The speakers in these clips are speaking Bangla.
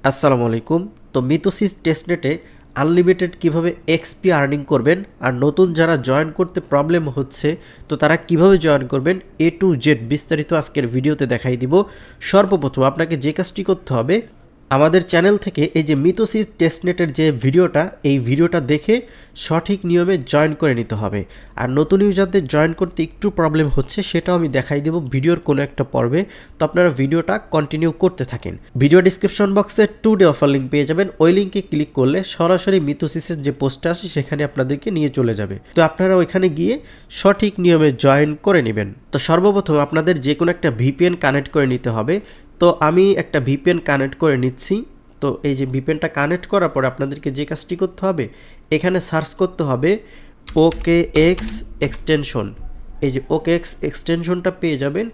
আসসালামু আলাইকুম। তো মিথোসিস টেস্টনেটে আনলিমিটেড কিভাবে এক্সপি আর্নিং করবেন আর নতুন যারা জয়েন করতে প্রবলেম হচ্ছে তো তারা কিভাবে জয়েন করবেন এ টু জেড বিস্তারিত আজকের ভিডিওতে দেখাই দিব। সর্বপ্রথম আপনাকে যে কাজটি করতে হবে, আমাদের চ্যানেল থেকে এই যে মিথোসিস টেস্টনেটের যে ভিডিওটা, এই ভিডিওটা দেখে সঠিক নিয়মে জয়েন করে নিতে হবে। আর নতুন ইউজারদের জয়েন করতে একটু প্রবলেম হচ্ছে সেটাও আমি দেখাই দেব ভিডিওর কোনো একটা পর্বে। তো আপনারা ভিডিওটা কন্টিনিউ করতে থাকেন। ভিডিও ডিসক্রিপশন বক্সে 2 ডে অফার লিঙ্ক পেয়ে যাবেন। ওই লিঙ্কে ক্লিক করলে সরাসরি মিথোসিসের যে পোস্টটা আসে সেখানে আপনাদেরকে নিয়ে চলে যাবে। তো আপনারা ওইখানে গিয়ে সঠিক নিয়মে জয়েন করে নেবেন। তো সর্বপ্রথম আপনাদের যে কোনো একটা ভিপিএন কানেক্ট করে নিতে হবে। তো আমি একটা ভিপিএন কানেক্ট করে নিচ্ছি। তো এই যে ভিপিএনটা কানেক্ট করার পর আপনাদেরকে যে কাজটি করতে হবে, এখানে সার্চ করতে হবে OKX এক্সটেনশন। এই যে OKX এক্সটেনশনটা পেয়ে যাবেন।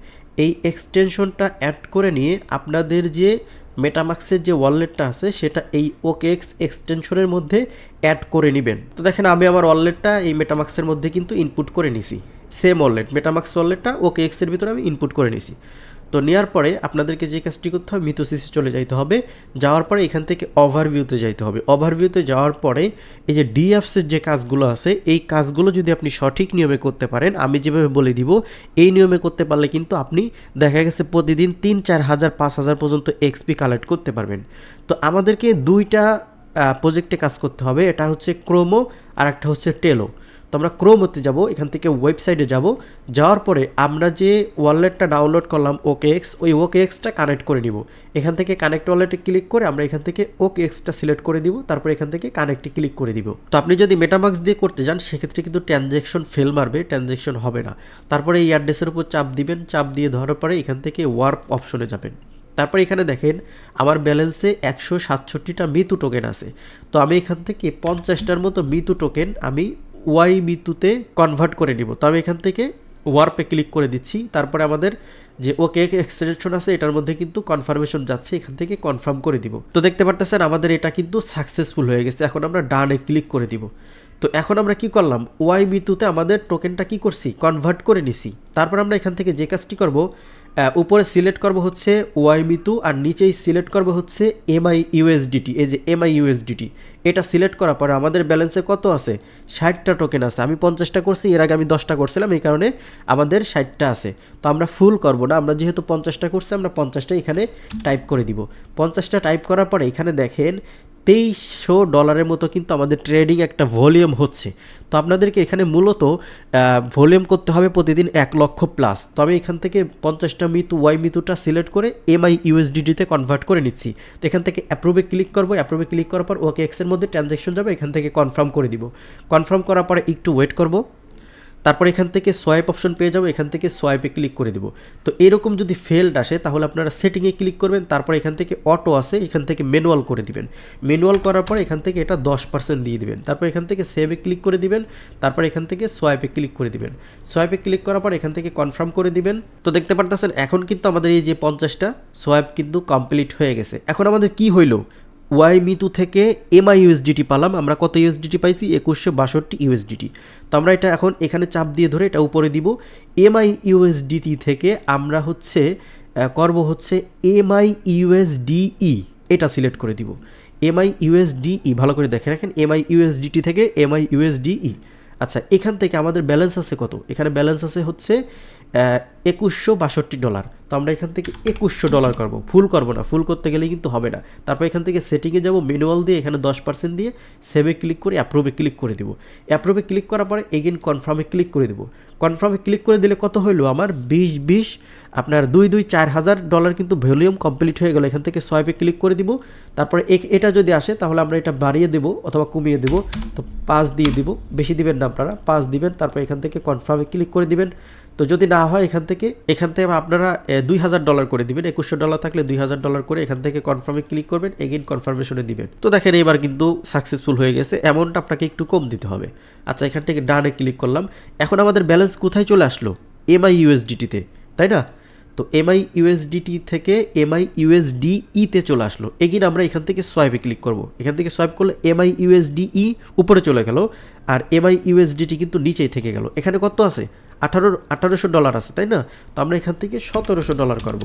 এই এক্সটেনশনটা অ্যাড করে নিয়ে আপনাদের যে মেটামাক্সের যে ওয়ালেটটা আছে সেটা এই OKX এক্সটেনশনের মধ্যে অ্যাড করে নেবেন। তো দেখেন আমি আমার ওয়ালেটটা এই মেটামাক্সের মধ্যে কিন্তু ইনপুট করে নিছি। সেম ওয়ালেট, মেটামাক্স ওয়ালেটটা OKX এর ভিতরে আমি ইনপুট করে নিছি। তো নেওয়ার পরে আপনাদেরকে যে কাজটি করতে হবে, মিথোসিসে চলে যাইতে হবে। যাওয়ার পরে এখান থেকে ওভারভিউতে যাইতে হবে। ওভারভিউতে যাওয়ার পরে এই যে ডিএফসের যে কাজগুলো আছে, এই কাজগুলো যদি আপনি সঠিক নিয়মে করতে পারেন, আমি যেভাবে বলে দিব এই নিয়মে করতে পারলে কিন্তু আপনি দেখা গেছে প্রতিদিন 3-4 হাজার 5 হাজার পর্যন্ত এক্সপি কালেক্ট করতে পারবেন। তো আমাদেরকে দুইটা প্রজেক্টে কাজ করতে হবে। এটা হচ্ছে ক্রোমো আর একটা হচ্ছে টেলো। তো আমরা ক্রোমোতে যাব, এখান থেকে ওয়েবসাইটে যাব। যাওয়ার পরে আমরা যে ওয়ালেটটা ডাউনলোড করলাম OKX, ওই OKXটা কানেক্ট করে নিব। এখান থেকে কানেক্ট ওয়ালেটে ক্লিক করে আমরা এখান থেকে OKXটা সিলেক্ট করে দিব। তারপর এখান থেকে কানেক্টে ক্লিক করে দিব। তো আপনি যদি মেটামাক্স দিয়ে করতে যান সেক্ষেত্রে কিন্তু ট্রানজ্যাকশন ফেল মারবে, ট্রানজ্যাকশন হবে না। তারপরে এই অ্যাড্রেসের উপর চাপ দিবেন, চাপ দিয়ে ধরার পরে এখান থেকে ওয়ার্প অপশনে যাবেন। তারপরে এখানে দেখেন আমার ব্যালেন্সে 167টা মিতু টোকেন আছে। তো আমি এখান থেকে 50টার মতো মিতু টোকেন আমি ওয়াই মিতুতে কনভার্ট করে নিব। তো আমি এখান থেকে ওয়ার্পে ক্লিক করে দিচ্ছি। তারপরে আমাদের যে OKX এক্সটেনশন আছে এটার মধ্যে কিন্তু কনফার্মেশন যাচ্ছে, এখান থেকে কনফার্ম করে দিব। তো দেখতে পারতেছেন আমাদের এটা কিন্তু সাকসেসফুল হয়ে গেছে। এখন আমরা ডানে ক্লিক করে দিব। তো এখন আমরা কি করলাম, ওয়াই মিতুতে আমাদের টোকেনটা কি করছি, কনভার্ট করে নিছি। তারপর আমরা এখান থেকে যে কাজটি করব, উপরে সিলেক্ট করব হচ্ছে ওয়াই মিতু আর নিচেই সিলেক্ট করব হচ্ছে MIUSDT। এই যে MIUSDT এটা সিলেক্ট করার পরে আমাদের ব্যালেন্সে কত আছে, 60টা টোকেন আছে। আমি 50টা করছি, এর আগে আমি 10টা করছিলাম, এই কারণে আমাদের 60টা আছে। তো আমরা ফুল করব না, আমরা যেহেতু 50টা করছি আমরা 50টা এখানে টাইপ করে দিব। 50টা টাইপ করার পরে এখানে দেখেন $2300 মতো কিন্তু আমাদের ট্রেডিং একটা ভলিউম হচ্ছে। তো আপনাদেরকে এখানে মূলত ভলিউম করতে হবে প্রতিদিন 1 লক্ষ প্লাস। তো আমি এখান থেকে 50টা মিতু ওয়াই মিতুটা সিলেক্ট করে MIUSDT-তে কনভার্ট করে নিচ্ছি। তো এখান থেকে অ্যাপ্রুভে ক্লিক করবো। অ্যাপ্রুভে ক্লিক করার পর OKX এর মধ্যে ট্রানজ্যাকশন যাবে, এখান থেকে কনফার্ম করে দিব। কনফার্ম করার পরে একটু ওয়েট করব। তারপর এখান থেকে সোয়াইপ অপশন পেয়ে যাবো, এখান থেকে সোয়াইপে ক্লিক করে দিব। তো এরকম যদি ফেল্ড আসে তাহলে আপনারা সেটিংয়ে ক্লিক করবেন। তারপর এখান থেকে অটো আছে, এখান থেকে ম্যানুয়াল করে দিবেন। ম্যানুয়াল করার পর এখান থেকে এটা 10% দিয়ে দিবেন। তারপর এখান থেকে সেভে ক্লিক করে দিবেন। তারপর এখান থেকে সোয়াইপে ক্লিক করে দিবেন। সোয়াইপে ক্লিক করার পর এখান থেকে কনফার্ম করে দিবেন। তো দেখতে পারতেছেন এখন কিন্তু আমাদের এই যে 50টা সোয়াইপ কিন্তু কমপ্লিট হয়ে গেছে। এখন আমাদের কি হইলো, ওয়াই মিতু থেকে MIUSDT পালাম। আমরা কত ইউএসডিটি পাইছি, 2162 USDT। তো আমরা এটা এখন এখানে চাপ দিয়ে ধরে এটা উপরে দিব। MIUSDT থেকে আমরা হচ্ছে করব হচ্ছে MIUSDE, এটা সিলেক্ট করে দিব। MIUSDE ভালো করে দেখে রাখেন, MIUSDT থেকে MIUSDE। আচ্ছা, এখান থেকে আমাদের ব্যালেন্স আছে কত, এখানে ব্যালেন্স আছে হচ্ছে $2162। তো আমরা এখান থেকে $2100 করব, ফুল করব না, ফুল করতে গেলে কিন্তু হবে না। তারপর এখান থেকে সেটিংয়ে যাব, ম্যানুয়াল দিয়ে এখানে 10% দিয়ে সেভে ক্লিক করে অ্যাপ্রুভে ক্লিক করে দিব। অ্যাপ্রুভে ক্লিক করার পরে এগেন কনফার্মে ক্লিক করে দেব। কনফার্মে ক্লিক করে দিলে কত হইলো আমার 20 আপনার 4,000 কিন্তু ভলিউম কমপ্লিট হয়ে গেল। এখান থেকে সোয়াইপে ক্লিক করে দিব। তারপরে এটা যদি আসে তাহলে আমরা এটা বাড়িয়ে দেব অথবা কমিয়ে দেব। তো 5 দিয়ে দিব, বেশি দিবেন না আপনারা, 5 দিবেন। তারপর এখান থেকে কনফার্মে ক্লিক করে দিবেন। তো যদি না হয় এখান থেকে আপনারা $2,000 করে দিবেন। $2100 থাকলে $2,000 করে এখান থেকে কনফার্মে ক্লিক করবেন, এগেইন কনফার্মেশনে দিবেন। তো দেখেন এবার কিন্তু সাকসেসফুল হয়ে গেছে। অ্যামাউন্টটা আপনাকে একটু কম দিতে হবে। আচ্ছা, এখান থেকে ডানে ক্লিক করলাম। এখন আমাদের ব্যালেন্স কোথায় চলে আসলো, MIUSDT-তে, তাই না? তো MIUSDT থেকে MIUSDE-তে চলে আসলো। এগেইন আমরা এখান থেকে সোয়াইপে ক্লিক করব। এখান থেকে সোয়াইপ করলে MIUSDE উপরে চলে গেল আর MIUSDT কিন্তু নিচেই থেকে গেল। এখানে কত আছে, $1,800 আছে, তাই না? তো আমরা এখান থেকে $1,700 করব।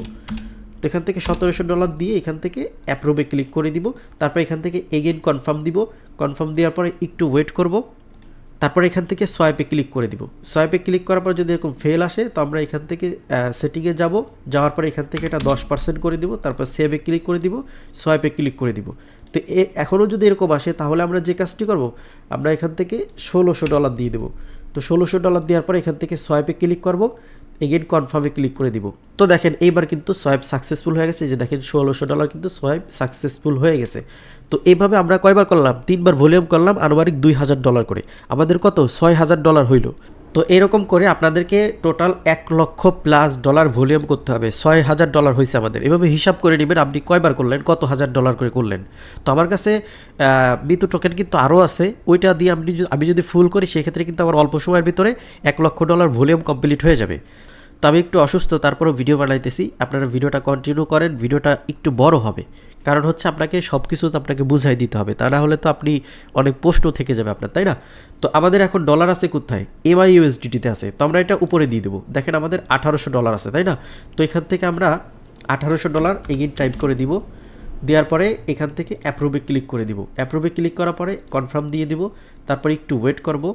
তো এখান থেকে $1700 দিয়ে এখান থেকে অ্যাপ্রুভে ক্লিক করে দিব। তারপর এখান থেকে এগেইন কনফার্ম দিব। কনফার্ম দেওয়ার পরে একটু ওয়েট করব। তারপর এখান থেকে সোয়াইপে ক্লিক করে দিব। সোয়াইপে ক্লিক করার পর যদি এরকম ফেল আসে তো আমরা এখান থেকে সেটিংয়ে যাব। যাওয়ার পরে এখান থেকে এটা 10% করে দিব। তারপর সেভে ক্লিক করে দিব, সোয়াইপে ক্লিক করে দিব। তো এখনও যদি এরকম আসে তাহলে আমরা যে কাজটি করব, আমরা এখান থেকে $1600 দিয়ে দেবো। তো $1600 দেওয়ার পরে এখান থেকে সোয়াইপে ক্লিক করব, এগেইন কনফার্মে ক্লিক করে দিব। তো দেখেন এইবার কিন্তু সোয়াইপ সাকসেসফুল হয়ে গেছে, যে দেখেন $1600 কিন্তু সোয়াইপ সাকসেসফুল হয়ে গেছে। তো এইভাবে আমরা কয়বার করলাম, 3বার ভলিউম করলাম, আনুমানিক $2000 করে, আমাদের কত $6000 হইল। তো এরকম করে আপনাদেরকে টোটাল $1,00,000+ ভলিউম করতে হবে। $6000 হয়েছে আমাদের। এভাবে হিসাব করে নেবেন আপনি কয়বার করলেন, কত $1000 করে করলেন। তো আমার কাছে মিতু টোকেন কিন্তু আরও আছে, ওইটা দিয়ে আমি যদি ফুল করি সেক্ষেত্রে কিন্তু আমার অল্প সময়ের ভিতরে $1,00,000 ভলিউম কমপ্লিট হয়ে যাবে। তো আমি একটু অসুস্থ, তারপরেও ভিডিও বানাইতেছি, আপনারা ভিডিওটা কন্টিনিউ করেন, ভিডিওটা একটু বড় হবে, কারণ হচ্ছে আপনাকে সব কিছু তো আপনাকে বুঝাই দিতে হবে, তা না হলে তো আপনি অনেক প্রশ্ন থেকে যাবে আপনার, তাই না? তো আমাদের এখন ডলার আছে কোথায়, MIUSDT-তে আছে, তো আমরা এটা উপরে দিয়ে দেবো। দেখেন আমাদের $1800 আছে, তাই না? তো এখান থেকে আমরা $1800 এগেইন টাইপ করে দিব। দেওয়ার পরে এখান থেকে অ্যাপ্রুভে ক্লিক করে দিব। অ্যাপ্রুভে ক্লিক করার পরে কনফার্ম দিয়ে দিব। তারপরে একটু ওয়েট করব।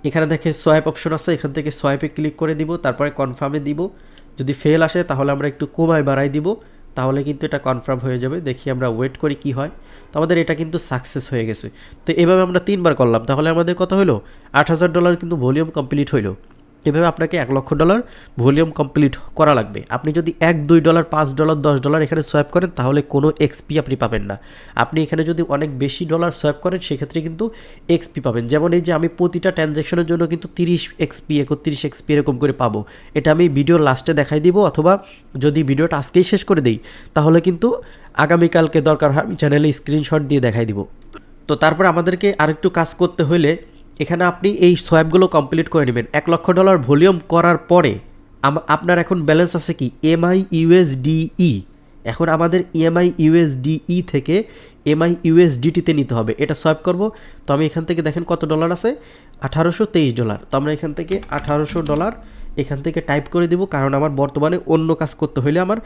এখানে দেখে সোয়াইপ অপশন আছে, এখান থেকে সোয়াইপে ক্লিক করে দিব। তারপরে কনফার্মে দিব। যদি ফেল আসে তাহলে আমরা একটু কমায় বাড়াই দিব, তাহলে কিন্তু এটা কনফার্ম হয়ে যাবে। দেখি আমরা ওয়েট করি কি হয়। তো আমাদের এটা কিন্তু সাকসেস হয়ে গেছে। তো এভাবে আমরা 3বার করলাম, তাহলে আমাদের কত হলো, $8000 কিন্তু ভলিউম কমপ্লিট হইলো। এভাবে আপনাকে $1,00,000 ভলিউম কমপ্লিট করা লাগবে। আপনি যদি $1, $2, $5, $10 এখানে সোয়াইপ করেন তাহলে কোনো এক্সপি আপনি পাবেন না। আপনি এখানে যদি অনেক বেশি ডলার সোয়াইপ করেন সেক্ষেত্রে কিন্তু এক্সপি পাবেন। যেমন এই যে আমি প্রতিটা ট্রানজ্যাকশনের জন্য কিন্তু 30 এক্সপি 31 এক্সপি এরকম করে পাবো। এটা আমি ভিডিওর লাস্টে দেখাই দিব, অথবা যদি ভিডিওটা আজকেই শেষ করে দিই তাহলে কিন্তু আগামীকালকে দরকার হয় আমি চ্যানেলে স্ক্রিনশট দিয়ে দেখাই দিব। তো তারপর আমাদেরকে আরেকটু কাজ করতে হলে এখানে আপনি এই সোয়াইপগুলো কমপ্লিট করে নেবেন। $1,00,000 ভলিউম করার পরে আপনার এখন ব্যালেন্স আছে কি, MIUSDE। এখন আমাদের MIUSDE থেকে MIUSDT-তে নিতে হবে, এটা সোয়াইপ করব। তো আমি এখান থেকে দেখেন কত ডলার আছে, $1823। তো আমরা এখান থেকে $1800 এখান থেকে টাইপ করে দিব, কারণ আমার বর্তমানে অন্য কাজ করতে হলে আমার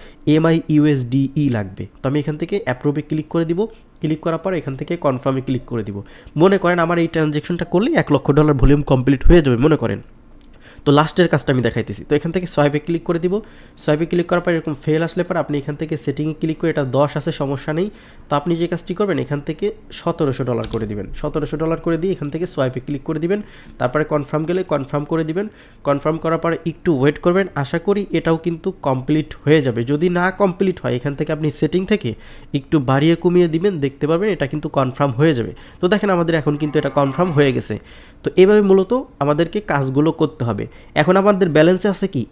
MIUSDE লাগবে। তো আমি এখান থেকে অ্যাপ্রুভে ক্লিক করে দিব। ক্লিক করার পর এখান থেকে কনফার্মে ক্লিক করে দিব। মনে করেন আমার এই ট্রানজ্যাকশনটা করলেই $1,00,000 ভলিউম কমপ্লিট হয়ে যাবে মনে করেন। তো লাস্টের কাজটা আমি দেখাইতেছি। তো এখান থেকে সোয়াইপে ক্লিক করে দিব। সোয়াইপে ক্লিক করার পর এরকম ফেল আসলে পর আপনি এখান থেকে সেটিংয়ে ক্লিক করে, এটা 10 আছে সমস্যা নেই। তো আপনি যে কাজটি করবেন এখান থেকে $1700 করে দিবেন। $1700 করে দিয়ে এখান থেকে সোয়াইপে ক্লিক করে দিবেন। তারপরে কনফার্ম গেলে কনফার্ম করে দিবেন। কনফার্ম করার পরে একটু ওয়েট করবেন। আশা করি এটাও কিন্তু কমপ্লিট হয়ে যাবে। যদি না কমপ্লিট হয় এখান থেকে আপনি সেটিং থেকে একটু বাড়িয়ে কমিয়ে দিবেন, দেখতে পাবেন এটা কিন্তু কনফার্ম হয়ে যাবে। তো দেখেন আমাদের এখন কিন্তু এটা কনফার্ম হয়ে গেছে। তো এইভাবে মূলত আমাদেরকে কাজগুলো করতে হবে। এখন আমাদের ব্যালেন্সে আছে কি,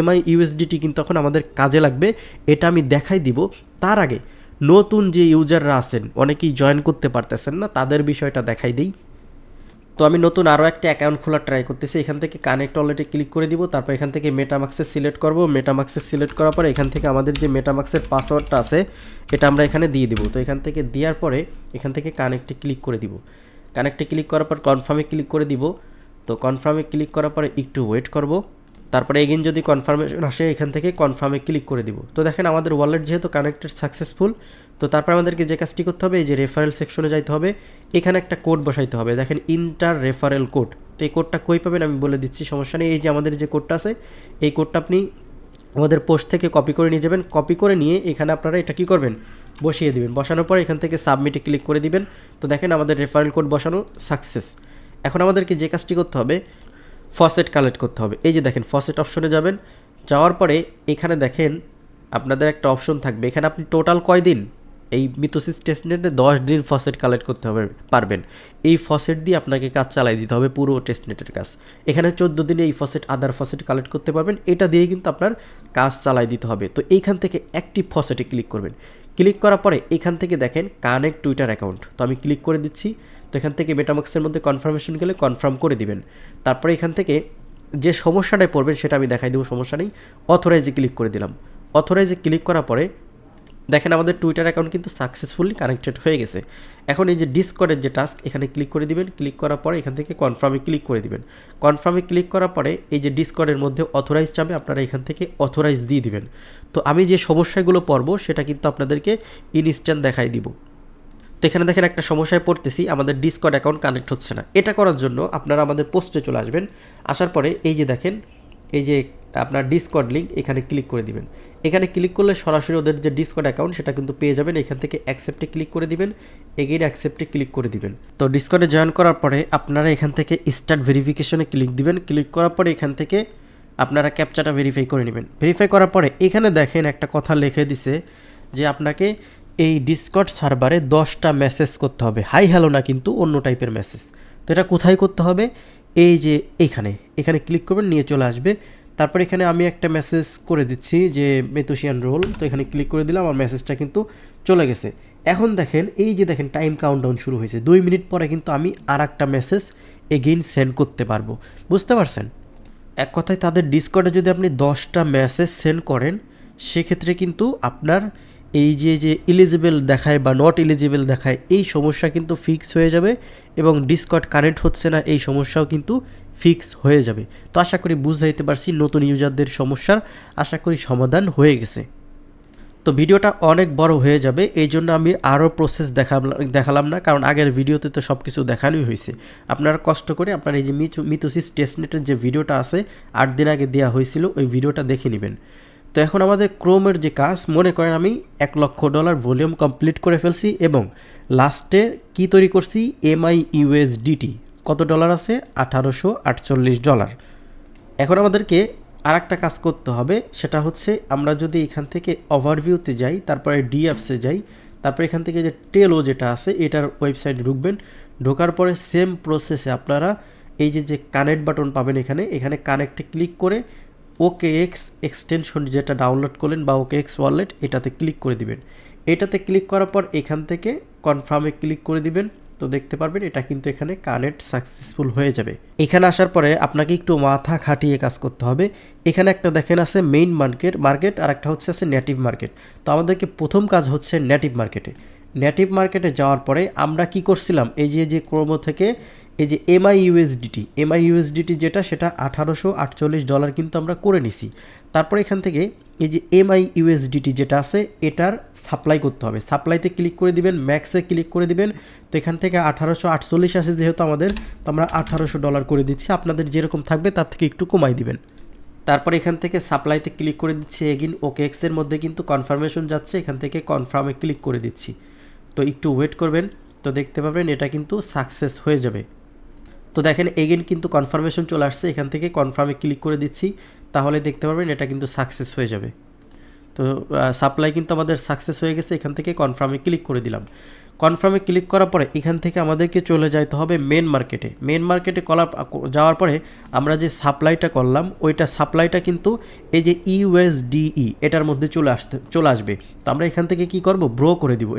MIUSDT কিন্তু এখন আমাদের কাজে লাগবে, এটা আমি দেখাই দিব। তার আগে নতুন যে ইউজাররা আছেন, অনেকেই জয়েন করতে পারতেছেন না, তাদের বিষয়টা দেখাই দিই। তো আমি নতুন আরও একটা অ্যাকাউন্ট খোলার ট্রাই করতেছি। এখান থেকে কানেক্ট ওয়ালেটে ক্লিক করে দিব। তারপর এখান থেকে মেটামাক্সে সিলেক্ট করব। মেটামাক্সে সিলেক্ট করার পরে এখান থেকে আমাদের যে মেটামাক্সের পাসওয়ার্ডটা আছে এটা আমরা এখানে দিয়ে দিব। তো এখান থেকে দেওয়ার পরে এখান থেকে কানেক্টে ক্লিক করে দিব। কানেক্টে ক্লিক করার পর কনফার্মে ক্লিক করে দিব। তো কনফার্মে ক্লিক করার পরে একটু ওয়েট করব। তারপরে এগেইন যদি কনফার্মেশন আসে এখান থেকে কনফার্মে ক্লিক করে দিব। তো দেখেন আমাদের ওয়ালেট যেহেতু কানেক্টেড সাকসেসফুল। তো তারপর আমাদেরকে যে কাজটি করতে হবে, এই যে রেফারেল সেকশনে যাইতে হবে, এখানে একটা কোড বসাইতে হবে। দেখেন ইন্টার রেফারেল কোড। তো এই কোডটা কই পাবেন আমি বলে দিচ্ছি, সমস্যা নেই। এই যে আমাদের যে কোডটা আছে এই কোডটা আপনি আমাদের পোস্ট থেকে কপি করে নিয়ে যাবেন। কপি করে নিয়ে এখানে আপনারা এটা কী করবেন, বসিয়ে দিবেন। বসানোর পর এখান থেকে সাবমিটে ক্লিক করে দিবেন। তো দেখেন আমাদের রেফারেল কোড বসানো সাকসেস। এখন আমাদেরকে যে কাজটি করতে হবে, ফসেট কালেক্ট করতে হবে। এই যে দেখেন ফসেট অপশনে যাবেন। যাওয়ার পরে এখানে দেখেন আপনাদের একটা অপশন থাকবে, এখানে আপনি টোটাল কয়দিন এই মিথোসিস টেস্টনেটে 10 দিন ফসেট কালেক্ট করতে হবে পারবেন। এই ফসেট দিয়ে আপনাকে কাজ চালাই দিতে হবে, পুরো টেস্টনেটের কাজ। এখানে 14 দিনে এই ফসেট আদার ফসেট কালেক্ট করতে পারবেন, এটা দিয়ে কিন্তু আপনার কাজ চালাই দিতে হবে। তো এইখান থেকে অ্যাক্টিভ ফসেটে ক্লিক করবেন। ক্লিক করার পরে এখান থেকে দেখেন কানেক্ট টুইটার অ্যাকাউন্ট। তো আমি ক্লিক করে দিচ্ছি। তো এখান থেকে মেটামাক্সের মধ্যে কনফার্মেশন গেলে কনফার্ম করে দিবেন। তারপরে এখান থেকে যে সমস্যাটায় পড়বেন সেটা আমি দেখাই দেবো, সমস্যা নেই। অথরাইজে ক্লিক করে দিলাম। অথরাইজে ক্লিক করার পরে দেখেন আমাদের টুইটার অ্যাকাউন্ট কিন্তু সাকসেসফুলি কানেক্টেড হয়ে গেছে। এখন এই যে ডিসকর্ডের যে টাস্ক, এখানে ক্লিক করে দিবেন। ক্লিক করার পরে এখান থেকে কনফার্মে ক্লিক করে দিবেন। কনফার্মে ক্লিক করার পরে এই যে ডিসকর্ডের মধ্যে অথরাইজ চাবে, আপনারা এখান থেকে অথরাইজ দিয়ে দিবেন। তো আমি যে সমস্যাগুলো পড়বো সেটা কিন্তু আপনাদেরকে ইনস্ট্যান্ট দেখাই দিব। তো এখানে দেখেন একটা সমস্যায় পড়তেছি, আমাদের ডিসকর্ড অ্যাকাউন্ট কানেক্ট হচ্ছে না। এটা করার জন্য আপনারা আমাদের পোস্টে চলে আসবেন। আসার পরে এই যে দেখেন, এই যে আপনার ডিসকর্ড লিঙ্ক, এখানে ক্লিক করে দিবেন। এখানে ক্লিক করলে সরাসরি ওদের যে ডিসকর্ড অ্যাকাউন্ট সেটা কিন্তু পেয়ে যাবেন। এখান থেকে অ্যাকসেপ্টে ক্লিক করে দিবেন, এগেইন অ্যাকসেপ্টে ক্লিক করে দিবেন। তো ডিসকর্ডে জয়েন করার পরে আপনারা এখান থেকে স্টার্ট ভেরিফিকেশনে ক্লিক দিবেন। ক্লিক করার পরে এখান থেকে আপনারা ক্যাপচাটা ভেরিফাই করে নেবেন। ভেরিফাই করার পরে এখানে দেখেন একটা কথা লিখে দিছে যে আপনাকে এই ডিসকর্ড সার্ভারে 10টা মেসেজ করতে হবে, হাই হ্যালো না, কিন্তু অন্য টাইপের মেসেজ। তো এটা কোথায় করতে হবে? এই যে এখানে ক্লিক করবেন, নিয়ে চলে আসবে। তারপর এখানে আমি একটা মেসেজ করে দিচ্ছি যে মেথোশিয়ান রোল। তো এখানে ক্লিক করে দিলাম, আমার মেসেজটা কিন্তু চলে গেছে। এখন দেখেন এই যে দেখেন টাইম কাউন্টডাউন শুরু হয়েছে। 2 মিনিট পরে কিন্তু আমি আর একটা মেসেজ এগেইন সেন্ড করতে পারবো। বুঝতে পারছেন? এক কথায় তাদের ডিসকর্ডে যদি আপনি 10টা মেসেজ সেন্ড করেন, সেক্ষেত্রে কিন্তু আপনার এই যে এলিজিবল দেখায় বা নট এলিজিবল দেখায়, এই সমস্যা কিন্তু ফিক্স হয়ে যাবে এবং ডিসকর্ড কানেক্ট হচ্ছে না, এই সমস্যাও কিন্তু ফিক্স হয়ে যাবে। তো আশা করি বুঝাইতে পারছি, নতুন ইউজারদের সমস্যার আশা করি সমাধান হয়ে গেছে। তো ভিডিওটা অনেক বড় হয়ে যাবে, এই জন্য আমি আরও প্রসেস দেখালাম না, কারণ আগের ভিডিওতে তো সব কিছু দেখানোই হয়েছে। আপনারা কষ্ট করে আপনার এই যে মিথোসিস টেস্টনেটের যে ভিডিওটা আছে 8 দিন আগে দেওয়া হয়েছিল, ওই ভিডিওটা দেখে নেবেন। তো এখন আমাদের ক্রোমের যে কাজ, মনে করেন আমি $1,00,000 ভলিউম কমপ্লিট করে ফেলছি এবং লাস্টে কি তৈরি করছি, MIUSDT কত ডলার আছে? $1848। এখন আমাদেরকে আর একটা কাজ করতে হবে, সেটা হচ্ছে আমরা যদি এখান থেকে ওভারভিউতে যাই, তারপরে ডিএফসে যাই, তারপরে এখান থেকে যে টেলো যেটা আছে এটার ওয়েবসাইটে ঢুকবেন। ঢোকার পরে সেম প্রসেসে আপনারা এই যে কানেক্ট বাটন পাবেন, এখানে কানেক্টে ক্লিক করে OKX এক্সটেনশন যেটা ডাউনলোড করলেন বা OKX ওয়ালেট, এটাতে ক্লিক করে দিবেন। এটাতে ক্লিক করার পর এখান থেকে কনফার্মে ক্লিক করে দিবেন। তো দেখতে পারবেন এটা কিন্তু এখানে কানেক্ট সাকসেসফুল হয়ে যাবে। এখানে আসার পরে আপনাকে একটু মাথা খাটিয়ে কাজ করতে হবে। এখানে একটা দেখেন আছে মেইন মার্কেট আর একটা হচ্ছে আছে নেটিভ মার্কেট। তো আমাদেরকে প্রথম কাজ হচ্ছে নেটিভ মার্কেটে যাওয়ার পরে আমরা কি করছিলাম, এই যে ক্রোমো থেকে এই যে MIUSDT যেটা, সেটা $1848 কিন্তু আমরা করে নিছি। তারপরে এখান থেকে এই যে MIUSDT যেটা আছে এটার সাপ্লাই করতে হবে। সাপ্লাইতে ক্লিক করে দিবেন, ম্যাক্সে ক্লিক করে দিবেন। তো এখান থেকে 1848 আসে যেহেতু আমাদের, তো আমরা $1800 করে দিচ্ছি। আপনাদের যেরকম থাকবে তার থেকে একটু কমাই দিবেন। তারপর এখান থেকে সাপ্লাইতে ক্লিক করে দিচ্ছি। এগিন OKXের মধ্যে কিন্তু কনফার্মেশন যাচ্ছে, এখান থেকে কনফার্মে ক্লিক করে দিচ্ছি। তো একটু ওয়েট করবেন, তো দেখতে পাবেন এটা কিন্তু সাকসেস হয়ে যাবে। তো দেখেন এগেন কিন্তু কনফার্মেশন চলে আসছে, এখান থেকে কনফার্মে ক্লিক করে দিচ্ছি, তাহলে দেখতে পারবেন এটা কিন্তু সাকসেস হয়ে যাবে। তো সাপ্লাই কিন্তু আমাদের সাকসেস হয়ে গেছে, এখান থেকে কনফার্মে ক্লিক করে দিলাম। কনফার্মে ক্লিক করার পরে এখান থেকে আমাদেরকে চলে যাইতে হবে মেন মার্কেটে যাওয়ার পরে আমরা যে সাপ্লাইটা করলাম, ওইটা সাপ্লাইটা কিন্তু এই যে USDE এটার মধ্যে চলে আসবে। তো আমরা এখান থেকে কি করব, ব্রো করে দিব।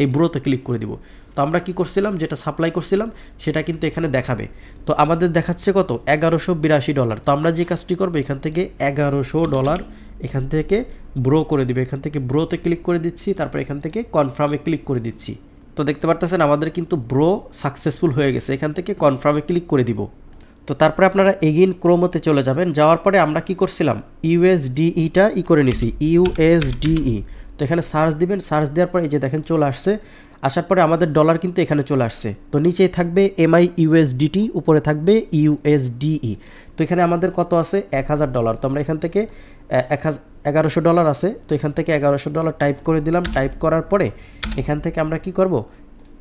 এই ব্রোতে ক্লিক করে দিব। তো আমরা কি করছিলাম, যেটা সাপ্লাই করছিলাম সেটা কিন্তু এখানে দেখাবে। তো আমাদের দেখাচ্ছে কত, $1182। তো আমরা যে কাজটি করবো, এখান থেকে $1100 এখান থেকে ব্রো করে দিবে। এখান থেকে ব্রোতে ক্লিক করে দিচ্ছি, তারপর এখান থেকে কনফার্মে ক্লিক করে দিচ্ছি। তো দেখতে পারতেছেন আমাদের কিন্তু ব্রো সাকসেসফুল হয়ে গেছে। এখান থেকে কনফার্মে ক্লিক করে দিব। তো তারপরে আপনারা এগেইন ক্রোমোতে চলে যাবেন। যাওয়ার পরে আমরা কি করছিলাম, USDEটা করে নিছি, USDE। তো এখানে সার্চ দিবেন, সার্চ দেওয়ার পরে এই যে দেখেন চলে আসছে। আসার পরে আমাদের ডলার কিন্তু এখানে চলে আসছে। তো নিচেই থাকবে MIUSDT, উপরে থাকবে USDE। তো এখানে আমাদের কত আছে, $1000। তো আমরা এখান থেকে $1100 আছে। তো এখান থেকে $1100 টাইপ করে দিলাম। টাইপ করার পরে এখান থেকে আমরা কি করব,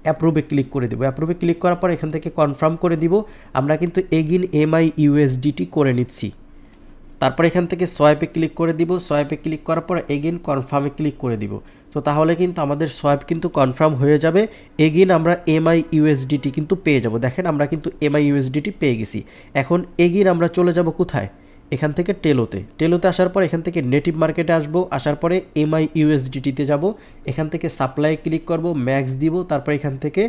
অ্যাপ্রুভে ক্লিক করে দেবো। অ্যাপ্রুভে ক্লিক করার পর এখান থেকে কনফার্ম করে দিব। আমরা কিন্তু এগেইন MIUSDT করে নিচ্ছি। তারপর এখান থেকে সোয়াইপে ক্লিক করে দিব। সোয়াইপে ক্লিক করার পর এগেইন কনফার্মে ক্লিক করে দিব। তো তাহলে কিন্তু আমাদের সোয়াইপ কিন্তু কনফার্ম হয়ে যাবে। এগেইন আমরা MIUSDT কিন্তু পেয়ে যাব। দেখেন আমরা কিন্তু MIUSDT পেয়ে গেছি। এখন এগেইন আমরা চলে যাব কোথায়, এখান থেকে টেলোতে আসার পর এখান থেকে নেটিভ মার্কেটে আসবো। আসার পরে MIUSDTতে যাব। এখান থেকে সাপ্লাই ক্লিক করব, ম্যাক্স দিব। তারপর এখান থেকে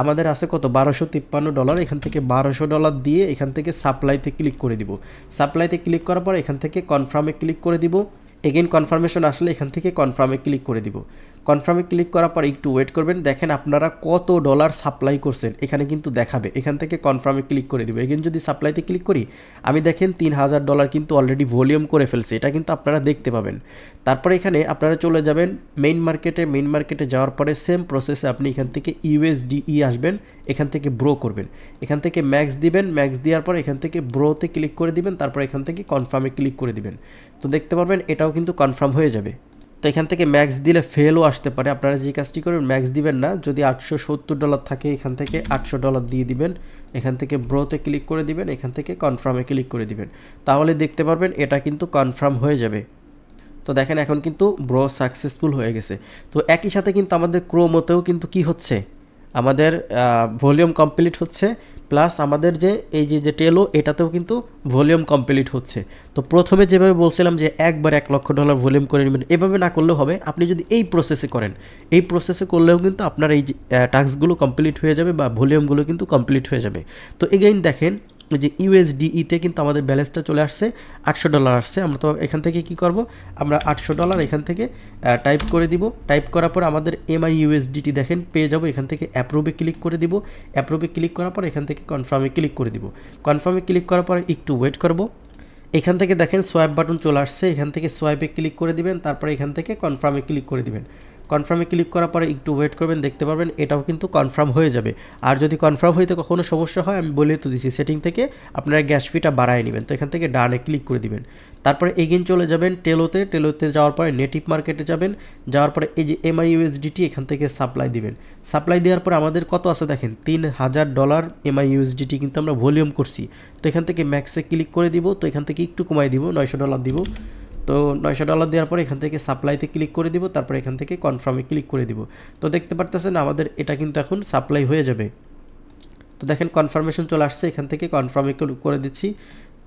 আমাদের আছে কত, $1253। এখান থেকে $1200 দিয়ে এখান থেকে সাপ্লাইতে ক্লিক করে দিব। সাপ্লাইতে ক্লিক করার পর এখান থেকে কনফার্মে ক্লিক করে দিব। এগেইন কনফার্মেশন আসলে এখান থেকে কনফার্মে ক্লিক করে দিব। কনফার্মে ক্লিক করার পর একটু ওয়েট করবেন, দেখেন আপনারা কত ডলার সাপ্লাই করছেন এখানে কিন্তু দেখাবে। এখান থেকে কনফার্মে ক্লিক করে দিব। এগেইন যদি সাপ্লাইতে ক্লিক করি, আমি দেখেন $3000 কিন্তু অলরেডি ভলিউম করে ফেলছে, এটা কিন্তু আপনারা দেখতে পাবেন। তারপরে এখানে আপনারা চলে যাবেন মেইন মার্কেটে। মেইন মার্কেটে যাওয়ার পরে সেম প্রসেসে আপনি এখান থেকে USDE আসবেন, এখান থেকে ব্রো করবেন, এখান থেকে ম্যাক্স দিবেন, ম্যাক্স দেওয়ার পর এখান থেকে ব্রোতে ক্লিক করে দিবেন, তারপর এখান থেকে কনফার্মে ক্লিক করে দিবেন। তো দেখতে পারবেন এটাও কিন্তু কনফার্ম হয়ে যাবে। তো এখান থেকে ম্যাক্স দিলে ফেলও আসতে পারে, আপনারা যে কাজটি করবেন ম্যাক্স দিবেন না, যদি $870 থাকে এখান থেকে $800 দিয়ে দিবেন, এখান থেকে ব্রোতে ক্লিক করে দিবেন, এখান থেকে কনফার্মে ক্লিক করে দিবেন, তাহলে দেখতে পারবেন এটা কিন্তু কনফার্ম হয়ে যাবে। তো দেখেন এখন কিন্তু ব্রো সাকসেসফুল হয়ে গেছে। তো একই সাথে কিন্তু আমাদের ক্রোমোতেও কিন্তু কি হচ্ছে, আমাদের ভলিউম কমপ্লিট হচ্ছে, প্লাস আমাদের যে এই যে টেলো এটাতেও কিন্তু ভলিউম কমপ্লিট হচ্ছে। তো প্রথমে যেভাবে বলছিলাম যে একবার $1,00,000 ভলিউম করে নেবেন, এভাবে না করলেও হবে। আপনি যদি এই প্রসেসে করেন, এই প্রসেসে করলেও কিন্তু আপনার এই যে টাস্কগুলো কমপ্লিট হয়ে যাবে বা ভলিউমগুলো কিন্তু কমপ্লিট হয়ে যাবে। তো এগেইন দেখেন যে USDE-তে কিন্তু আমাদের ব্যালেন্সটা চলে আসছে, $800 আসছে। আমরা তো এখান থেকে কি করব, আমরা $800 এখান থেকে টাইপ করে দিব। টাইপ করার পর আমাদের MIUSDT দেখেন পেয়ে যাব, এখান থেকে অ্যাপ্রুভে ক্লিক করে দিব। অ্যাপ্রুভে ক্লিক করার পর এখান থেকে কনফার্মে ক্লিক করে দিব। কনফার্মে ক্লিক করার পর একটু ওয়েট করব। এখান থেকে দেখেন সোয়াইপ বাটন চলে আসছে, এখান থেকে সোয়াইপে ক্লিক করে দিবেন, তারপরে এখান থেকে কনফার্মে ক্লিক করে দিবেন। কনফার্মে ক্লিক করার পরে একটু ওয়েট করবেন, দেখতে পারবেন এটাও কিন্তু কনফার্ম হয়ে যাবে। আর যদি কনফার্ম হইতে কখনো সমস্যা হয়, আমি বলে তো দিছি সেটিং থেকে আপনারা গ্যাস ফিটা বাড়ায় নেবেন। তো এখান থেকে ডানে ক্লিক করে দিবেন, তারপরে এগেইন চলে যাবেন টেলোতে। টেলোতে যাওয়ার পরে নেটিভ মার্কেটে যাবেন, যাওয়ার পরে এই যে MIUSDT এখান থেকে সাপ্লাই দিবেন। সাপ্লাই দেওয়ার পর আমাদের কত আছে দেখেন, $3000 MIUSDT কিন্তু আমরা ভলিউম করছি। তো এখান থেকে ম্যাক্সে ক্লিক করে দিব, তো এখান থেকে একটু কমাই দিব, $900 দিব। তো $900 দেওয়ার পরে এখান থেকে সাপ্লাইতে ক্লিক করে দিব, তারপরে এখান থেকে কনফার্মে ক্লিক করে দিব। তো দেখতে পারতেছেন আমাদের এটা কিন্তু এখন সাপ্লাই হয়ে যাবে। তো দেখেন কনফার্মেশন চলে আসছে, এখান থেকে কনফার্মে করে দিচ্ছি।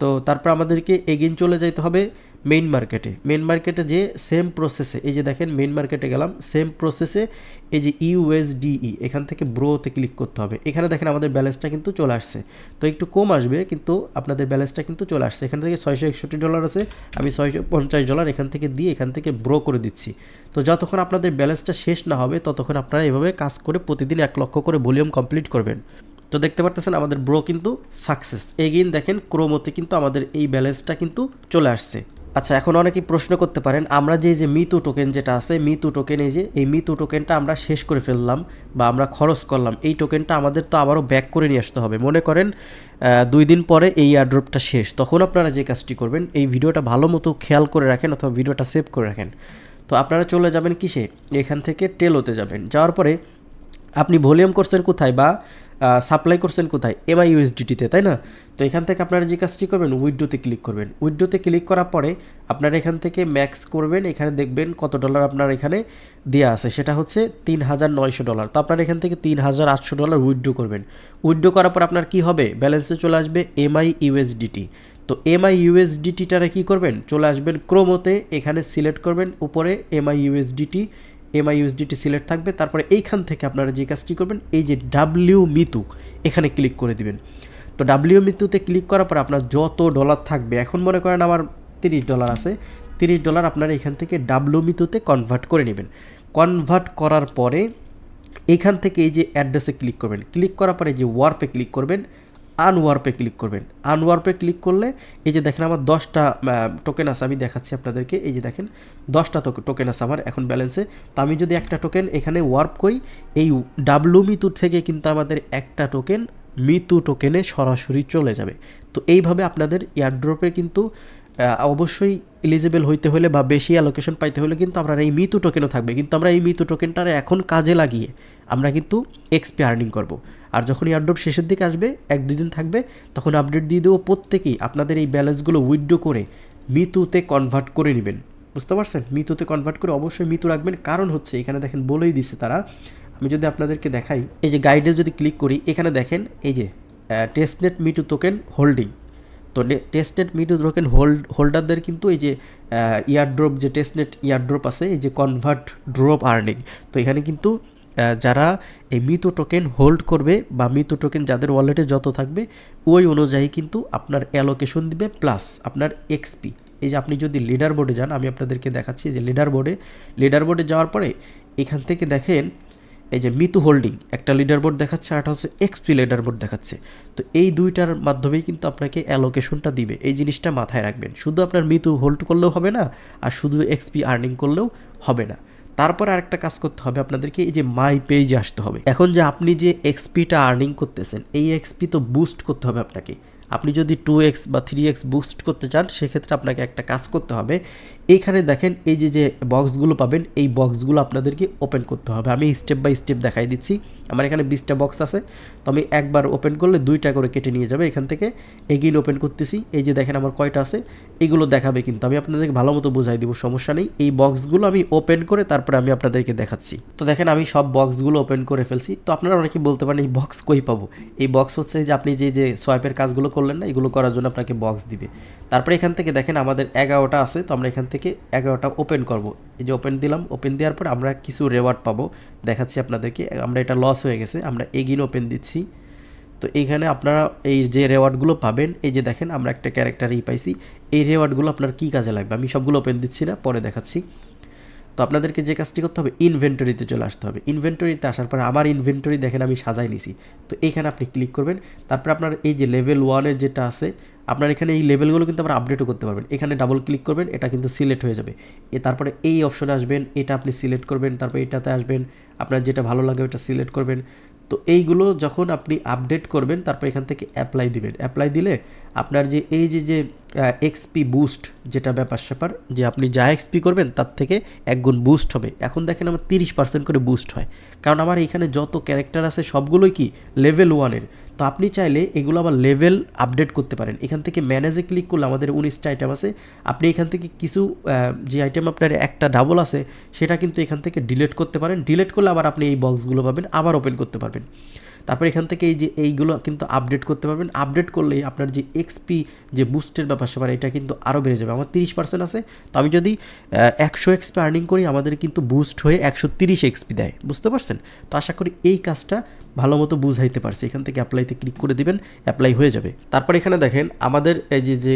তো তারপর আমাদেরকে এগেইন চলে যাইতে হবে মেইন মার্কেটে। মেইন মার্কেটে যে সেম প্রসেসে, এই যে দেখেন মেইন মার্কেটে গেলাম, সেম প্রসেসে এই যে USDE এখান থেকে ব্রোতে ক্লিক করতে হবে। এখানে দেখেন আমাদের ব্যালেন্সটা কিন্তু চলে আসছে। তো একটু কম আসবে কিন্তু আপনাদের ব্যালেন্সটা কিন্তু চলে আসছে। এখান থেকে $661 আছে, আমি $650 এখান থেকে দিয়ে এখান থেকে ব্রো করে দিচ্ছি। তো যতক্ষণ আপনাদের ব্যালেন্সটা শেষ না হবে ততক্ষণ আপনারা এভাবে কাজ করে প্রতিদিন 1 লক্ষ করে ভলিউম কমপ্লিট করবেন। তো দেখতে পারতেছেন আমাদের ব্রো কিন্তু সাকসেস। এগেইন দেখেন ক্রোমোতে কিন্তু আমাদের এই ব্যালেন্সটা কিন্তু চলে আসছে। আচ্ছা, এখন অনেকেই প্রশ্ন করতে পারেন, আমরা যে মিতু টোকেন যেটা আছে, মিতু টোকেন, এই মিতু টোকেনটা আমরা শেষ করে ফেললাম বা আমরা খরচ করলাম, এই টোকেনটা আমাদের তো আবারও ব্যাক করে নিয়ে আসতে হবে। মনে করেন 2 দিন পরে এই এয়ারড্রপটা শেষ, তখন আপনারা যে কাজটি করবেন, এই ভিডিওটা ভালো মতো খেয়াল করে রাখেন অথবা ভিডিওটা সেভ করে রাখেন। তো আপনারা চলে যাবেন কিসে, এখান থেকে টেলোতে যাবেন। যাওয়ার পরে আপনি ভলিউম করছেন কোথায় বা সাপ্লাই করছেন কোথায়, MIUSDT-তে, তাই না? তো এখান থেকে আপনারা যে কাজটি করবেন, উইথড্রোতে ক্লিক করবেন। উইথড্রোতে ক্লিক করার পরে আপনারা এখান থেকে ম্যাক্স করবেন, এখানে দেখবেন কত ডলার আপনার এখানে দেওয়া আছে, সেটা হচ্ছে $3900। তো আপনারা এখান থেকে $3800 উইথড্রো করবেন। উইথড্রো করার পর আপনার কি হবে, ব্যালেন্সে চলে আসবে MIUSDT। তো MIUSDT-টারে কী করবেন, চলে আসবেন ক্রোমোতে, এখানে সিলেক্ট করবেন উপরে MIUSDT সিলেক্ট থাকবে। তারপরে এইখান থেকে আপনারা যে কাজটি করবেন, এই যে WMITU এখানে ক্লিক করে দিবেন। তো WMITU-তে ক্লিক করার পর আপনার যত ডলার থাকবে, এখন মনে করেন আমার $30 আছে, $30 আপনারা এখান থেকে WMITU-তে কনভার্ট করে নেবেন। কনভার্ট করার পরে এইখান থেকে এই যে অ্যাড্রেসে ক্লিক করবেন। ক্লিক করার পরে যে ওয়ার্পে ক্লিক করবেন, আনওয়ার্পে ক্লিক করবেন। আনওয়ার্পে ক্লিক করলে এই যে দেখেন আমার 10টা টোকেন আছে, আমি দেখাচ্ছি আপনাদেরকে। এই যে দেখেন 10টা টোকেন আছে আমার এখন ব্যালেন্সে। তো আমি যদি একটা টোকেন এখানে ওয়ার্প করি, এই WMITU থেকে কিন্তু আমাদের একটা টোকেন মিতু টোকেনে সরাসরি চলে যাবে। তো এইভাবে আপনাদের এয়ারড্রপে কিন্তু অবশ্যই এলিজিবল হইতে হলে বা বেশি অ্যালোকেশন পাইতে হলে কিন্তু আপনার এই মিতু টোকেনও থাকবে। কিন্তু আমরা এই মিতু টোকেনটারে এখন কাজে লাগিয়ে আমরা কিন্তু XP আর্নিং করব। আর যখন এয়ারড্রপ শেষের দিকে আসবে, 1-2 দিন থাকবে, তখন আপডেট দিয়ে দেবো। প্রত্যেকেই আপনাদের এই ব্যালেন্সগুলো উইথড্র করে মিতুতে কনভার্ট করে নেবেন। বুঝতে পারছেন? মিতুতে কনভার্ট করে অবশ্যই মিতু রাখবেন। কারণ হচ্ছে এখানে দেখেন বলেই দিছে তারা, আমি যদি আপনাদেরকে দেখাই, এই যে গাইডে যদি ক্লিক করি, এখানে দেখেন এই যে টেস্টনেট মিতু টোকেন হোল্ডিং। তো টেস্টনেট মিতু টোকেন হোল্ডারদের কিন্তু এই যে ইয়ারড্রপ, যে টেস্টনেট ইয়ারড্রপ আছে, এই যে কনভার্ট ড্রপ আর্নিং, তো এখানে কিন্তু যারা এই মিতু টোকেন হোল্ড করবে বা মিতু টোকেন যাদের ওয়ালেটে যত থাকবে ওই অনুযায়ী কিন্তু আপনার অ্যালোকেশন দিবে, প্লাস আপনার XP এই যে আপনি যদি লিডার বোর্ডে যান, আমি আপনাদেরকে দেখাচ্ছি যে লিডার বোর্ডে যাওয়ার পরে এখান থেকে দেখেন এই যে মিতু হোল্ডিং একটা লিডার বোর্ড দেখাচ্ছে, আর একটা হচ্ছে এক্সপি লিডার বোর্ড দেখাচ্ছে। তো এই দুইটার মাধ্যমেই কিন্তু আপনাকে অ্যালোকেশনটা দিবে, এই জিনিসটা মাথায় রাখবেন। শুধু আপনার মিতু হোল্ড করলেও হবে না, আর শুধু এক্সপি আর্নিং করলেও হবে না। তারপর আরেকটা কাজ করতে হবে আপনাদেরকে, এই যে মাই পেজে আসতে হবে। এখন যে আপনি যে এক্সপিটা আর্নিং করতেছেন, এই এক্সপি তো বুস্ট করতে হবে আপনাকে। আপনি যদি 2x বা 3x বুস্ট করতে চান, সেক্ষেত্রে আপনাকে একটা কাজ করতে হবে। এইখানে দেখেন এই যে বক্সগুলো পাবেন, এই বক্সগুলো আপনাদেরকে ওপেন করতে হবে। আমি স্টেপ বাই স্টেপ দেখাই দিচ্ছি। আমার এখানে 20টা বক্স আছে, তো আমি একবার ওপেন করলে 2টা করে কেটে নিয়ে যাবে। এখান থেকে এগেইন ওপেন করতেছি, এই যে দেখেন আমার কয়টা আছে এগুলো দেখাবে, কিন্তু আমি আপনাদেরকে ভালো মতো বোঝাই দিব, সমস্যা নেই। এই বক্সগুলো আমি ওপেন করে তারপরে আমি আপনাদেরকে দেখাচ্ছি। তো দেখেন আমি সব বক্সগুলো ওপেন করে ফেলছি। তো আপনারা অনেকেই বলতে পারেন এই বক্স কই পাবো? এই বক্স হচ্ছে যে আপনি যে সোয়াইপের কাজগুলো করলেন না, এগুলো করার জন্য আপনাকে বক্স দিবে। তারপরে এখান থেকে দেখেন আমাদের 11টা আছে, তো আমরা এখান থেকে 11টা ওপেন করব। এই যে ওপেন দিলাম, ওপেন দেওয়ার পর আমরা কিছু রেওয়ার্ড পাবো, দেখাচ্ছি আপনাদেরকে। আমরা এটা লস হয়ে গেছে, আমরা এগিন ওপেন দিচ্ছি। তো এইখানে আপনারা এই যে রেওয়ার্ডগুলো পাবেন, এই যে দেখেন আমরা একটা ক্যারেক্টারই পাইছি। এই রেওয়ার্ডগুলো আপনার কী কাজে লাগবে আমি সবগুলো ওপেন দিচ্ছি না, পরে দেখাচ্ছি। তো আপনাদেরকে যে কাজটি করতে হবে, ইনভেন্টরিতে চলে আসতে হবে। ইনভেন্টরিতে আসার পরে আমার ইনভেন্টরি দেখেন আমি সাজাই নিছি। তো এইখানে আপনি ক্লিক করবেন। তারপর আপনার এই যে লেভেল 1-এর যেটা আছে, আপনার এখানে এই লেভেলগুলো কিন্তু আবার আপডেটও করতে পারবেন। এখানে ডাবল ক্লিক করবেন, এটা কিন্তু সিলেক্ট হয়ে যাবে। তারপরে এই অপশনে আসবেন, এটা আপনি সিলেক্ট করবেন। তারপর এটাতে আসবেন, আপনার যেটা ভালো লাগে ওটা সিলেক্ট করবেন। তো এইগুলো যখন আপনি আপডেট করবেন, তারপর এখান থেকে অ্যাপ্লাই দিবেন। অ্যাপ্লাই দিলে আপনার যে এই যে এক্সপি বুস্ট যেটা ব্যাপার-স্যাপার, যে আপনি যা এক্সপি করবেন তার থেকে 1 গুণ বুস্ট হবে। এখন দেখেন আমার 30% করে বুস্ট হয়, কারণ আমার এখানে যত ক্যারেক্টার আছে সবগুলোই কি লেভেল 1-এর। তো আপনি চাইলে এগুলো আবার লেভেল আপডেট করতে পারেন। এখান থেকে ম্যানেজে ক্লিক করলে আমাদের 19টা আইটেম আছে। আপনি এখান থেকে কিছু যে আইটেম আপনার একটা ডাবল আছে সেটা কিন্তু এখান থেকে ডিলিট করতে পারেন। ডিলিট করলে আবার আপনি এই বক্সগুলো পাবেন, আবার ওপেন করতে পারবেন। তারপর এখান থেকে এই যে এইগুলো কিন্তু আপডেট করতে পারবেন। আপডেট করলেই আপনার যে এক্সপি যে বুস্টের ব্যাপার এটা কিন্তু আরও বেড়ে যাবে। আমার 30% আছে, তো আমি যদি 100 এক্সপি আর্নিং করি, আমাদের কিন্তু বুস্ট হয়ে 130 এক্সপি দেয়, বুঝতে পারছেন? তো আশা করি এই কাজটা ভালো মতো বুঝাইতে পারছি। এখান থেকে অ্যাপ্লাইতে ক্লিক করে দিবেন, অ্যাপ্লাই হয়ে যাবে। তারপর এখানে দেখেন আমাদের এই যে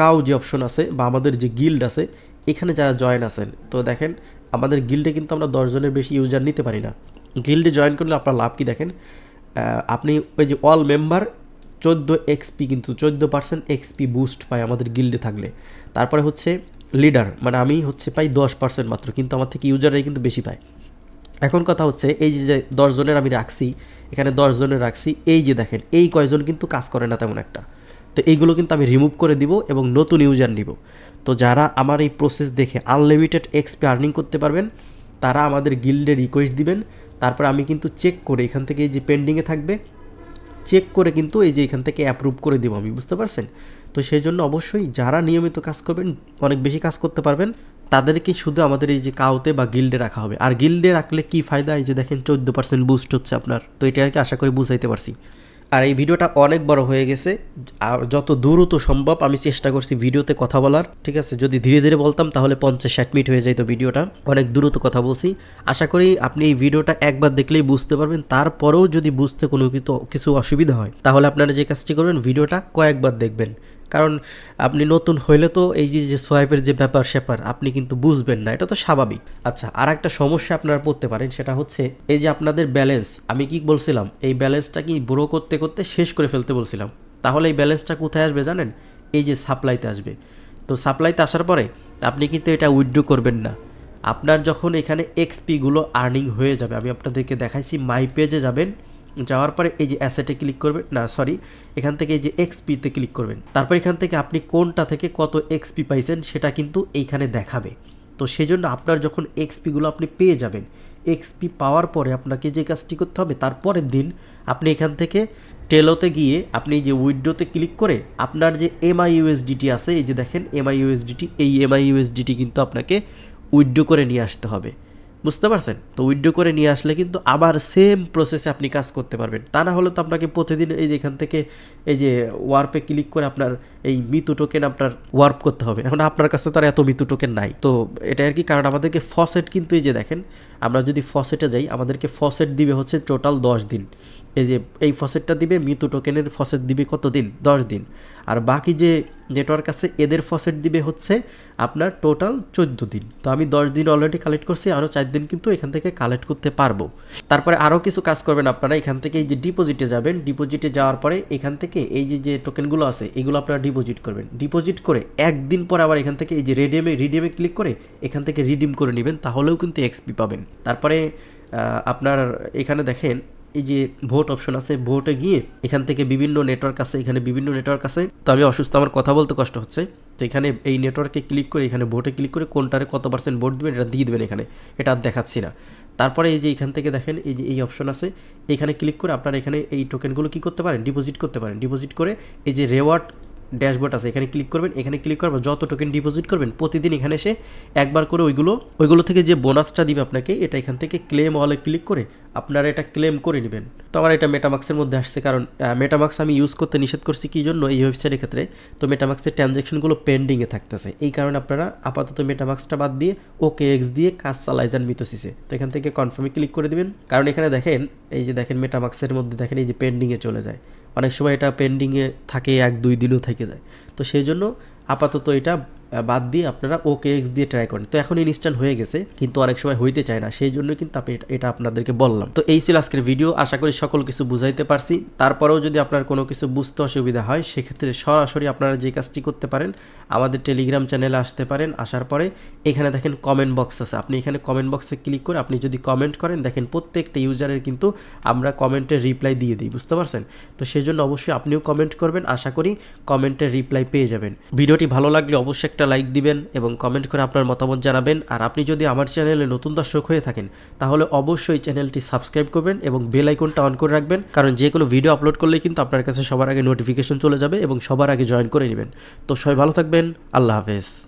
কাউ যে অপশন আছে বা আমাদের যে গিল্ড আছে, এখানে যারা জয়েন আছেন, তো দেখেন আমাদের গিল্ডে কিন্তু আমরা 10 জনের বেশি ইউজার নিতে পারি না। গিল্ডে জয়েন করলে আপনার লাভ কি দেখেন, আপনি ওই যে অল মেম্বার 14 এক্সপি, কিন্তু 14% এক্সপি বুস্ট পায় আমাদের গিল্ডে থাকলে। তারপরে হচ্ছে লিডার, মানে আমি হচ্ছে পাই 10% মাত্র, কিন্তু আমার থেকে ইউজাররাই কিন্তু বেশি পায়। এখন কথা হচ্ছে এই যে 10 জনের আমি রাখছি, এখানে 10 জনের রাখছি, এই যে দেখেন এই কয়জন কিন্তু কাজ করে না তেমন একটা। তো এইগুলো কিন্তু আমি রিমুভ করে দিব এবং নতুন ইউজার নিব। তো যারা আমার এই প্রসেস দেখে আনলিমিটেড এক্সপি আর্নিং করতে পারবেন, তারা আমাদের গিল্ডে রিকোয়েস্ট দিবেন। তারপর আমি কিন্তু চেক করে এখান থেকে এই যে পেন্ডিংয়ে থাকবে, চেক করে কিন্তু এই যে এখান থেকে অ্যাপ্রুভ করে দেবো আমি, বুঝতে পারছেন? তো সেই জন্য অবশ্যই যারা নিয়মিত কাজ করবেন, অনেক বেশি কাজ করতে পারবেন, তাদেরকেই শুধু আমাদের এই যে কাউতে বা গিল্ডে রাখা হবে। আর গিল্ডে রাখলে কি ফায়দা, এই যে দেখেন 14% বুস্ট হচ্ছে আপনার। তো এটা আর কি আশা করি বুঝাইতে পারছি। আর এই ভিডিওটা অনেক বড় হয়ে গেছে, আর যত দ্রুত সম্ভব আমি চেষ্টা করছি ভিডিওতে কথা বলার, ঠিক আছে? যদি ধীরে ধীরে বলতাম তাহলে 50-60 মিনিট হয়ে যেত ভিডিওটা। অনেক দ্রুত কথা বলছি। আশা করি আপনি এই ভিডিওটা একবার দেখলেই বুঝতে পারবেন। তারপরেও যদি বুঝতে কোনো কিছু অসুবিধা হয়, তাহলে আপনারা যে কাজটি করবেন, ভিডিওটা কয়েকবার দেখবেন। কারণ আপনি নতুন হইলে তো এই যে সোয়াইপের যে ব্যাপার আপনি কিন্তু বুঝবেন না, এটা তো স্বাভাবিক। আচ্ছা, আর একটা সমস্যা আপনারা পড়তে পারেন, সেটা হচ্ছে এই যে আপনাদের ব্যালেন্স, আমি কি বলছিলাম এই ব্যালেন্সটা কি ব্রো করতে করতে শেষ করে ফেলতে বলছিলাম। তাহলে এই ব্যালেন্সটা কোথায় আসবে জানেন? এই যে সাপ্লাইতে আসবে। তো সাপ্লাইতে আসার পরে আপনি কিন্তু এটা উইথড্র করবেন না। আপনার যখন এখানে এক্সপিগুলো আর্নিং হয়ে যাবে, আমি আপনাদেরকে দেখাইছি, মাই পেজে যাবেন, যাওয়ার পরে এই যে অ্যাসেটে ক্লিক করবেন, না সরি, এখান থেকে এই যে এক্সপিতে ক্লিক করবেন। তারপর এখান থেকে আপনি কোনটা থেকে কত এক্সপি পাইছেন সেটা কিন্তু এইখানে দেখাবে। তো সেই জন্য আপনার যখন এক্সপিগুলো আপনি পেয়ে যাবেন, এক্সপি পাওয়ার পরে আপনাকে যে কাজটি করতে হবে, তারপরের দিন আপনি এখান থেকে টেলোতে গিয়ে আপনি যে উইথড্রোতে ক্লিক করে আপনার যে MIUSDT আছে, এই যে দেখেন MIUSDT, এই MIUSDT কিন্তু আপনাকে উইথড্রো করে নিয়ে আসতে হবে, বুঝতে পারছেন? তো উইথড্রো করে নিয়ে আসলে কিন্তু আবার সেম প্রসেসে আপনি কাজ করতে পারবেন। তা না হলে তো আপনাকে প্রতিদিন এই যে এখান থেকে এই যে ওয়ার্পে ক্লিক করে আপনার এই মিতু টোকেন আপনার ওয়ার্প করতে হবে। এখন আপনার কাছে তার এত মিতু টোকেন নাই, তো এটা আর কি, কারণ আমাদেরকে ফসেট কিন্তু এই যে দেখেন, আমরা যদি ফসেটে যাই আমাদেরকে ফসেট দিবে হচ্ছে টোটাল 10 দিন। এই যে এই ফসেটটা দিবে, মিতু টোকেনের ফসেট দিবে কত দিন? 10 দিন। আর বাকি যে নেটওয়ার্ক আছে এদের ফসেট দিবে হচ্ছে আপনার টোটাল 14 দিন। তো আমি 10 দিন অলরেডি কালেক্ট করছি, আরও 4 দিন কিন্তু এখান থেকে কালেক্ট করতে পারবো। তারপরে আরও কিছু কাজ করবেন আপনারা, এখান থেকে এই যে ডিপোজিটে যাবেন, ডিপোজিটে যাওয়ার পরে এখান থেকে এই যে টোকেনগুলো আছে এগুলো আপনারা ডিপোজিট করবেন। ডিপোজিট করে একদিন পর আবার এখান থেকে এই যে রিডিমে ক্লিক করে এখান থেকে রিডিম করে নেবেন, তাহলেও কিন্তু এক্সপি পাবেন। তারপরে আপনার এখানে দেখেন এই যে ভোট অপশন আছে, ভোটে গিয়ে এখান থেকে বিভিন্ন নেটওয়ার্ক আছে, এখানে বিভিন্ন নেটওয়ার্ক আছে। তো আমি অসুস্থ, আমার কথা বলতে কষ্ট হচ্ছে, তো এখানে এই নেটওয়ার্কে ক্লিক করে এখানে ভোটে ক্লিক করে কোনটারে কত পার্সেন্ট ভোট দেবেন এটা দিয়ে দেবেন এখানে, এটা আর দেখাচ্ছি না। তারপরে এই যে এখান থেকে দেখেন এই যে এই অপশন আছে, এখানে ক্লিক করে আপনারা এখানে এই টোকেনগুলো কী করতে পারেন? ডিপোজিট করতে পারেন। ডিপোজিট করে এই যে রেওয়ার্ড ড্যাশবোর্ড আছে এখানে ক্লিক করবেন, এখানে ক্লিক করবেন, যত টোকেন ডিপোজিট করবেন প্রতিদিন এখানে এসে একবার করে ওইগুলো থেকে যে বোনাসটা দিবে আপনাকে, এটা এখান থেকে ক্লেম অলে ক্লিক করে আপনারা এটা ক্লেম করে নেবেন। তো আমার এটা মেটামাক্সের মধ্যে আসছে, কারণ মেটামাক্স আমি ইউজ করতে নিষেধ করছি কী জন্য এই ওয়েবসাইটের ক্ষেত্রে, তো মেটামাক্সের ট্রানজ্যাকশনগুলো পেন্ডিংয়ে থাকতেছে, এই কারণে আপনারা আপাতত মেটামাক্সটা বাদ দিয়ে OKX দিয়ে কাজ চালাই যান মিতোসিসে। তো এখান থেকে কনফার্মে ক্লিক করে দেবেন, কারণ এখানে দেখেন এই যে দেখেন মেটামাক্সের মধ্যে দেখেন এই যে পেন্ডিংয়ে চলে যায়, অনেক সময় এটা পেন্ডিংয়ে থাকে 1-2 দিনও থেকে যায়। তো সেই জন্য আপাতত এটা বাদ দিয়ে আপনারা OKX দিয়ে ট্রাই করেন। তো এখন ইনস্ট্যান্ট হয়ে গেছে কিন্তু অনেক সময় হইতে চায় না, সেই জন্যই কিন্তু আমি এটা আপনাদেরকে বললাম। তো এই ছিল আজকের ভিডিও, আশা করি সকল কিছু বুঝাইতে পারছি। তারপরেও যদি আপনার কোনো কিছু বুঝতে অসুবিধা হয় সেক্ষেত্রে সরাসরি আপনারা যে কাজটি করতে পারেন, আমাদের টেলিগ্রাম চ্যানেলে আসতে পারেন। আসার পরে এখানে দেখেন কমেন্ট বক্স আছে, আপনি এখানে কমেন্ট বক্সে ক্লিক করে আপনি যদি কমেন্ট করেন, দেখেন প্রত্যেকটা ইউজারের কিন্তু আমরা কমেন্টের রিপ্লাই দিয়ে দিই, বুঝতে পারছেন? তো সেই জন্য অবশ্যই আপনিও কমেন্ট করবেন, আশা করি কমেন্টের রিপ্লাই পেয়ে যাবেন। ভিডিওটি ভালো লাগলে অবশ্যই একটা লাইক দিবেন এবং কমেন্ট করে আপনার মতামত জানাবেন। আর আপনি যদি আমার চ্যানেলে নতুন দর্শক হয়ে থাকেন তাহলে অবশ্যই চ্যানেলটি সাবস্ক্রাইব করবেন এবং বেল আইকনটা অন করে রাখবেন, কারণ যে কোনো ভিডিও আপলোড করলে কিন্তু আপনার কাছে সবার আগে নোটিফিকেশন চলে যাবে এবং সবার আগে জয়েন করে নেবেন। তো সবাই ভালো থাকবেন, আল্লাহ হাফেজ।